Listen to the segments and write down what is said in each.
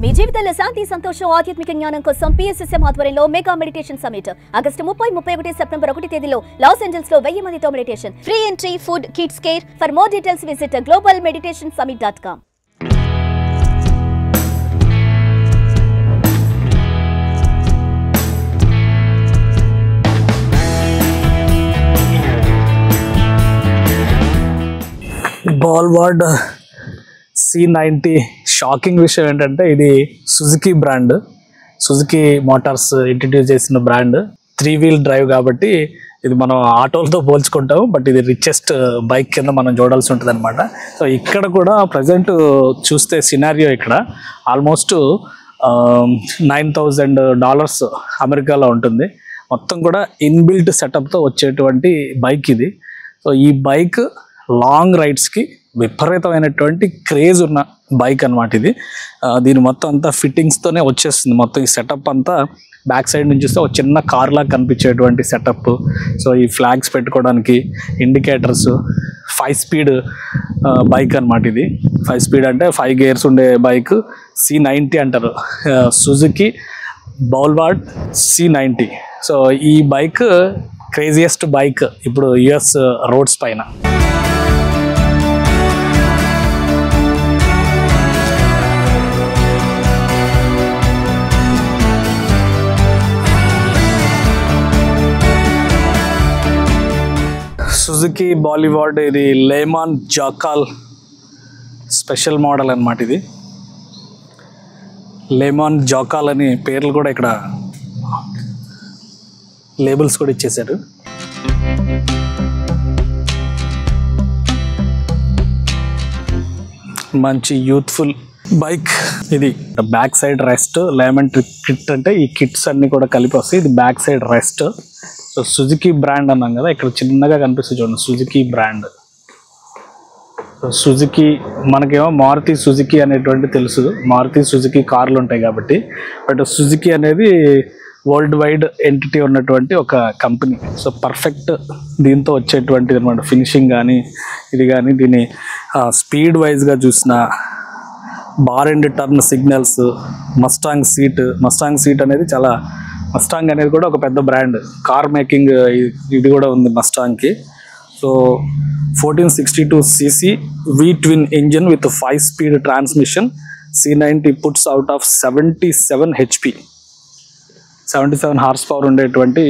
మీ జీవితంలో శాంతి సంతోషం ఆధ్యాత్మిక జ్ఞానం కోసం PSSM ఆధ్వర్యంలో mega meditation summit August 30, 31 September 1 తేదీలో లాస్ ఏంజల్స్ లో 1000 మందితో meditation. Free entry, food, kids care. For more details visit globalmeditationsummit.com. Boulevard C90 షాకింగ్ విషయం ఏంటంటే ఇది Suzuki brand, Suzuki Motors introduce చేసిన బ్రాండ్. 3 వీల్ డ్రైవ్ కాబట్టి ఇది మనం ఆటోలతో పోల్చుకుంటాం, బట్ ఇది రిచెస్ట్ బైక్ కింద మనం చూడాల్సి ఉంటుంది అనమాట. సో ఇక్కడ కూడా ప్రజెంట్ చూస్తే సినారియో ఇక్కడ ఆల్మోస్ట్ $9,000 అమెరికాలో ఉంటుంది. మొత్తం కూడా ఇన్బిల్ట్ సెటప్తో వచ్చేటువంటి బైక్ ఇది. సో ఈ బైక్ లాంగ్ రైడ్స్కి విపరీతమైనటువంటి క్రేజ్ ఉన్న బైక్ అనమాట ఇది. దీని మొత్తం అంతా ఫిట్టింగ్స్తోనే వచ్చేస్తుంది. మొత్తం ఈ సెటప్ అంతా బ్యాక్ సైడ్ నుంచి చూస్తే ఒక చిన్న కార్ లాగా కనిపించేటువంటి సెటప్. సో ఈ ఫ్లాగ్స్ పెట్టుకోవడానికి ఇండికేటర్స్, 5 స్పీడ్ బైక్ అనమాట ఇది. 5 స్పీడ్ అంటే 5 గేర్స్ ఉండే బైక్. C90 అంటారు, సుజుకి బాల్వార్డ్ C90. సో ఈ బైక్ క్రేజియస్ట్ బైక్ ఇప్పుడు US రోడ్స్ పైన. సుజుకి బాలీవార్డ్ ఇది లేమాన్ జాకాల్ స్పెషల్ మోడల్ అన్నమాట. ఇది లేమాన్ జాకాల్ అని పేర్లు కూడా ఇక్కడ లేబుల్స్ కూడా ఇచ్చేశారు. మంచి యూత్ఫుల్ బైక్ ఇది. బ్యాక్ సైడ్ రెస్ట్, లేమన్ కిట్ అంటే ఈ కిట్స్ అన్ని కూడా కలిపి వస్తాయి. ఇది back side rest. So Suzuki brand అన్నాం కదా, ఇక్కడ చిన్నగా కనిపిస్తుంది చూడండి, సుజుకి బ్రాండ్. సుజుకి మనకేమో మారుతి సుజుకి అనేటువంటి తెలుసు, మారుతి సుజుకి కార్లు ఉంటాయి కాబట్టి. బట్ సుజుకి అనేది వరల్డ్ వైడ్ ఎంటిటీ ఉన్నటువంటి ఒక కంపెనీ. సో పర్ఫెక్ట్ దీంతో వచ్చేటువంటిది అనమాట. ఫినిషింగ్ కానీ ఇది కానీ, దీని స్పీడ్ వైజ్గా చూసిన bar and turn signals, Mustang seat అనేది చాలా, మస్టాంగ్ అనేది కూడా ఒక పెద్ద బ్రాండ్, కార్ మేకింగ్ ఇది కూడా ఉంది మస్టాంగ్కి. So 1462cc V twin engine with 5 speed transmission. C90 puts out of 77 HP, 77 horse power ఉండేటువంటి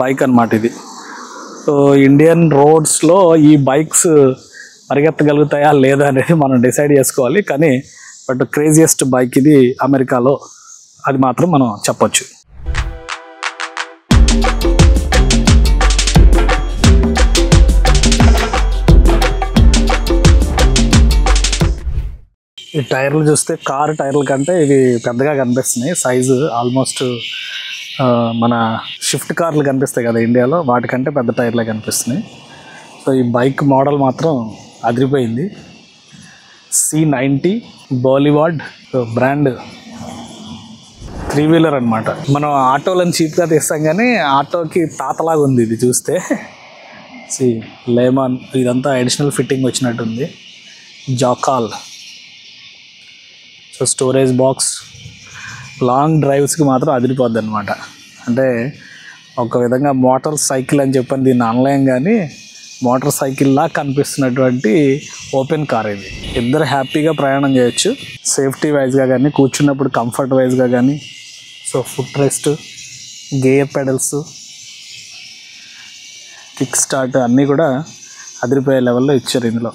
బైక్ అన్నమాట ఇది. సో ఇండియన్ రోడ్స్లో ఈ బైక్స్ పరిగెత్తగలుగుతాయా లేదా అనేది మనం డిసైడ్ చేసుకోవాలి. కానీ బట్ క్రేజియస్ట్ బైక్ ఇది అమెరికాలో, అది మాత్రం మనం చెప్పొచ్చు. ఈ టైర్లు చూస్తే కారు టైర్ల కంటే ఇవి పెద్దగా కనిపిస్తున్నాయి. సైజు ఆల్మోస్ట్ మన షిఫ్ట్ కార్లు కనిపిస్తాయి కదా ఇండియాలో, వాటికంటే పెద్ద టైర్లే కనిపిస్తున్నాయి. సో ఈ బైక్ మోడల్ మాత్రం అదిరిపోయింది. C90 బాలీవార్డ్ బ్రాండ్ 3 వీలర్ అనమాట. మనం ఆటోలను చీప్గా తీస్తాం కానీ ఆటోకి తాతలాగా ఉంది ఇది చూస్తే. లేమాన్ ఇదంతా అడిషనల్ ఫిట్టింగ్ వచ్చినట్టుంది. జాకాల్. సో స్టోరేజ్ బాక్స్, లాంగ్ డ్రైవ్స్కి మాత్రం అదిరిపోద్ది అనమాట. అంటే ఒక విధంగా మోటార్ సైకిల్ అని చెప్పని దీన్ని అనలేం కానీ మోటార్ సైకిల్లా కనిపిస్తున్నటువంటి ఓపెన్ కార్ ఇది. ఇద్దరు హ్యాపీగా ప్రయాణం చేయొచ్చు, సేఫ్టీ వైజ్గా కానీ, కూర్చున్నప్పుడు కంఫర్ట్ వైజ్గా కానీ. So foot rest, gear pedals, kick start అన్నీ కూడా అదిరిపోయే లెవెల్లో ఇచ్చారు ఇందులో.